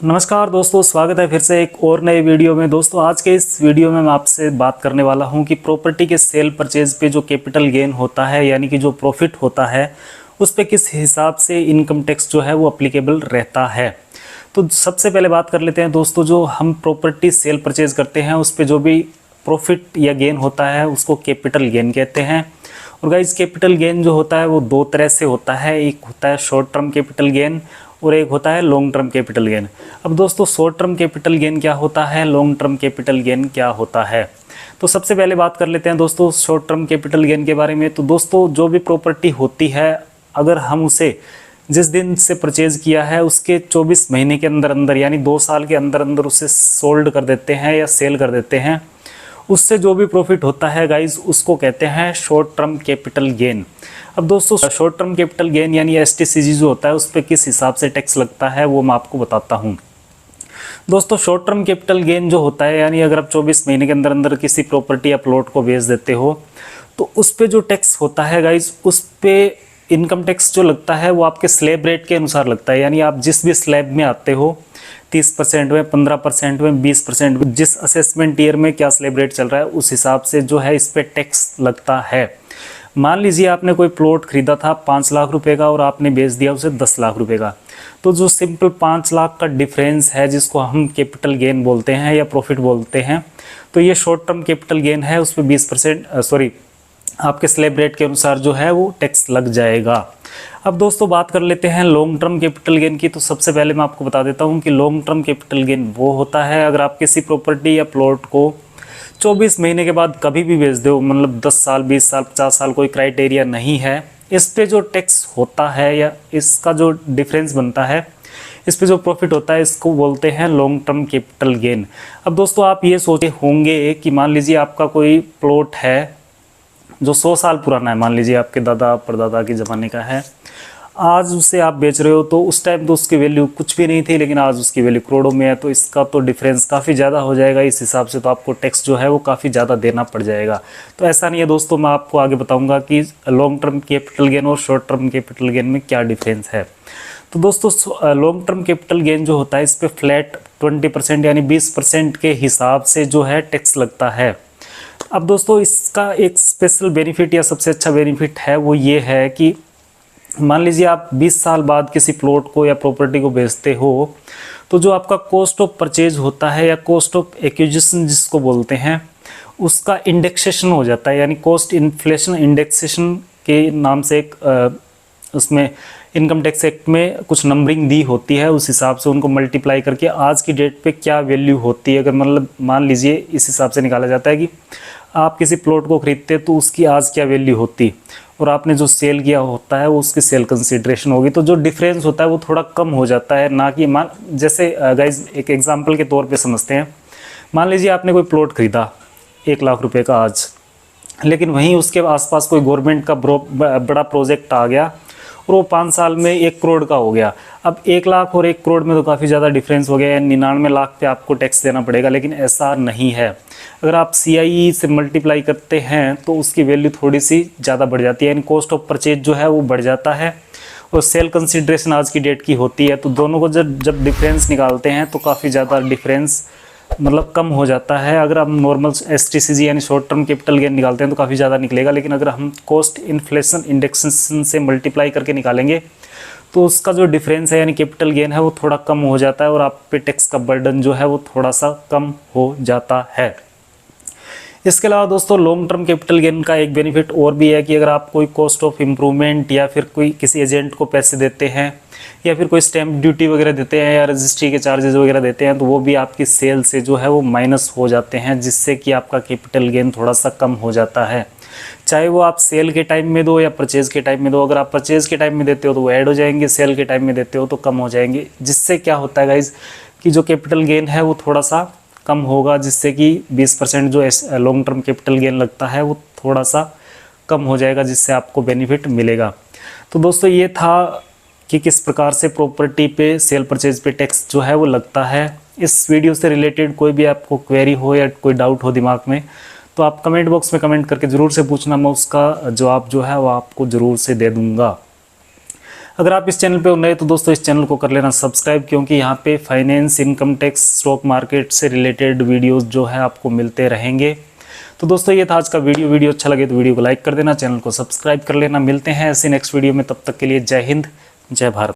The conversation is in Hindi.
नमस्कार दोस्तों, स्वागत है फिर से एक और नए वीडियो में। दोस्तों आज के इस वीडियो में मैं आपसे बात करने वाला हूं कि प्रॉपर्टी के सेल परचेज पे जो कैपिटल गेन होता है यानी कि जो प्रॉफिट होता है उस पे किस हिसाब से इनकम टैक्स जो है वो अप्लीकेबल रहता है। तो सबसे पहले बात कर लेते हैं दोस्तों, जो हम प्रॉपर्टी सेल परचेज करते हैं उस पर जो भी प्रॉफिट या गेन होता है उसको कैपिटल गेन कहते हैं। और गाइस कैपिटल गेन जो होता है वो दो तरह से होता है, एक होता है शॉर्ट टर्म कैपिटल गेन और एक होता है लॉन्ग टर्म कैपिटल गेन। अब दोस्तों शॉर्ट टर्म कैपिटल गेन क्या होता है, लॉन्ग टर्म कैपिटल गेन क्या होता है, तो सबसे पहले बात कर लेते हैं दोस्तों शॉर्ट टर्म कैपिटल गेन के बारे में। तो दोस्तों जो भी प्रॉपर्टी होती है अगर हम उसे जिस दिन से परचेज किया है उसके 24 महीने के अंदर अंदर यानी 2 साल के अंदर अंदर उसे सोल्ड कर देते हैं या सेल कर देते हैं, उससे जो भी प्रॉफिट होता है गाइज उसको कहते हैं शॉर्ट टर्म कैपिटल गेन। अब दोस्तों शॉर्ट टर्म कैपिटल गेन यानी एसटीसीजी जो होता है उस पर किस हिसाब से टैक्स लगता है वो मैं आपको बताता हूँ। दोस्तों शॉर्ट टर्म कैपिटल गेन जो होता है यानी अगर आप 24 महीने के अंदर अंदर किसी प्रॉपर्टी या प्लॉट को बेच देते हो तो उस पर जो टैक्स होता है गाइज उस पर इनकम टैक्स जो लगता है वो आपके स्लैब रेट के अनुसार लगता है। यानी आप जिस भी स्लैब में आते हो 30% में, 15% में, 20% में, जिस असेसमेंट ईयर में क्या स्लैब रेट चल रहा है उस हिसाब से जो है इस पर टैक्स लगता है। मान लीजिए आपने कोई प्लॉट खरीदा था 5 लाख रुपए का और आपने बेच दिया उसे 10 लाख रुपए का, तो जो सिंपल 5 लाख का डिफरेंस है जिसको हम कैपिटल गेन बोलते हैं या प्रॉफिट बोलते हैं, तो ये शॉर्ट टर्म कैपिटल गेन है। उस पर 20% आपके स्लैब रेट के अनुसार जो है वो टैक्स लग जाएगा। अब दोस्तों बात कर लेते हैं लॉन्ग टर्म कैपिटल गेन की। तो सबसे पहले मैं आपको बता देता हूँ कि लॉन्ग टर्म कैपिटल गेन वो होता है अगर आप किसी प्रॉपर्टी या प्लॉट को 24 महीने के बाद कभी भी बेच दो, मतलब 10 साल, 20 साल, 50 साल, कोई क्राइटेरिया नहीं है। इस पे जो टैक्स होता है या इसका जो डिफरेंस बनता है, इस पे जो प्रॉफिट होता है इसको बोलते हैं लॉन्ग टर्म कैपिटल गेन। अब दोस्तों आप ये सोचे होंगे कि मान लीजिए आपका कोई प्लॉट है जो 100 साल पुराना है, मान लीजिए आपके दादा परदादा के ज़माने का है, आज उसे आप बेच रहे हो तो उस टाइम तो उसकी वैल्यू कुछ भी नहीं थी लेकिन आज उसकी वैल्यू करोड़ों में है, तो इसका तो डिफरेंस काफ़ी ज़्यादा हो जाएगा। इस हिसाब से तो आपको टैक्स जो है वो काफ़ी ज़्यादा देना पड़ जाएगा। तो ऐसा नहीं है दोस्तों, मैं आपको आगे बताऊंगा कि लॉन्ग टर्म कैपिटल गेन और शॉर्ट टर्म कैपिटल गेन में क्या डिफरेंस है। तो दोस्तों लॉन्ग टर्म कैपिटल गेन जो होता है इस पर फ्लैट 20% यानी 20% के हिसाब से जो है टैक्स लगता है। अब दोस्तों इसका एक स्पेशल बेनिफिट या सबसे अच्छा बेनिफिट है वो ये है कि मान लीजिए आप 20 साल बाद किसी प्लॉट को या प्रॉपर्टी को बेचते हो तो जो आपका कॉस्ट ऑफ परचेज होता है या कॉस्ट ऑफ एक्विजिशन जिसको बोलते हैं उसका इंडेक्सेशन हो जाता है। यानी कॉस्ट इन्फ्लेशन इंडेक्सेशन के नाम से एक उसमें इनकम टैक्स एक्ट में कुछ नंबरिंग दी होती है, उस हिसाब से उनको मल्टीप्लाई करके आज की डेट पे क्या वैल्यू होती है, अगर मतलब मान लीजिए इस हिसाब से निकाला जाता है कि आप किसी प्लॉट को खरीदते तो उसकी आज क्या वैल्यू होती और आपने जो सेल किया होता है वो उसकी सेल कंसिडरेशन होगी, तो जो डिफरेंस होता है वो थोड़ा कम हो जाता है। ना कि मान जैसे गाइज एक एग्जांपल के तौर पे समझते हैं, मान लीजिए आपने कोई प्लॉट खरीदा 1 लाख रुपए का आज, लेकिन वहीं उसके आसपास कोई गवर्नमेंट का बड़ा प्रोजेक्ट आ गया और वो 5 साल में 1 करोड़ का हो गया। अब 1 लाख और 1 करोड़ में तो काफ़ी ज़्यादा डिफरेंस हो गया, 99 लाख पे आपको टैक्स देना पड़ेगा, लेकिन ऐसा नहीं है। अगर आप CIE से मल्टीप्लाई करते हैं तो उसकी वैल्यू थोड़ी सी ज़्यादा बढ़ जाती है, यानी कॉस्ट ऑफ परचेज जो है वो बढ़ जाता है और सेल कंसिडरेशन आज की डेट की होती है। तो दोनों को जब डिफरेंस निकालते हैं तो काफ़ी ज़्यादा डिफरेंस मतलब कम हो जाता है। अगर हम नॉर्मल STCG यानी शॉर्ट टर्म कैपिटल गेन निकालते हैं तो काफ़ी ज़्यादा निकलेगा, लेकिन अगर हम कॉस्ट इन्फ्लेशन इंडेक्सेशन से मल्टीप्लाई करके निकालेंगे तो उसका जो डिफरेंस है यानी कैपिटल गेन है वो थोड़ा कम हो जाता है और आप पे टैक्स का बर्डन जो है वो थोड़ा सा कम हो जाता है। इसके अलावा दोस्तों लॉन्ग टर्म कैपिटल गेन का एक बेनिफिट और भी है कि अगर आप कोई कॉस्ट ऑफ इम्प्रूवमेंट या फिर कोई किसी एजेंट को पैसे देते हैं या फिर कोई स्टैम्प ड्यूटी वगैरह देते हैं या रजिस्ट्री के चार्जेस वगैरह देते हैं तो वो भी आपकी सेल से जो है वो माइनस हो जाते हैं, जिससे कि आपका कैपिटल गेन थोड़ा सा कम हो जाता है। चाहे वो आप सेल के टाइम में दो या परचेज के टाइम में दो, अगर आप परचेज के टाइम में देते हो तो वो ऐड हो जाएंगे, सेल के टाइम में देते हो तो कम हो जाएंगे, जिससे क्या होता है गाइज कि जो कैपिटल गेन है वो थोड़ा सा कम होगा, जिससे कि 20% जो लॉन्ग टर्म कैपिटल गेन लगता है वो थोड़ा सा कम हो जाएगा, जिससे आपको बेनिफिट मिलेगा। तो दोस्तों ये था कि किस प्रकार से प्रॉपर्टी पे सेल परचेज पे टैक्स जो है वो लगता है। इस वीडियो से रिलेटेड कोई भी आपको क्वेरी हो या कोई डाउट हो दिमाग में तो आप कमेंट बॉक्स में कमेंट करके ज़रूर से पूछना, मैं उसका जवाब जो है वो आपको ज़रूर से दे दूँगा। अगर आप इस चैनल पे नए तो दोस्तों इस चैनल को कर लेना सब्सक्राइब, क्योंकि यहाँ पे finance, income tax, stock market से रिलेटेड वीडियोस जो है आपको मिलते रहेंगे। तो दोस्तों ये था आज का वीडियो अच्छा लगे तो वीडियो को लाइक कर देना, चैनल को सब्सक्राइब कर लेना। मिलते हैं ऐसे नेक्स्ट वीडियो में, तब तक के लिए जय हिंद, जय भारत।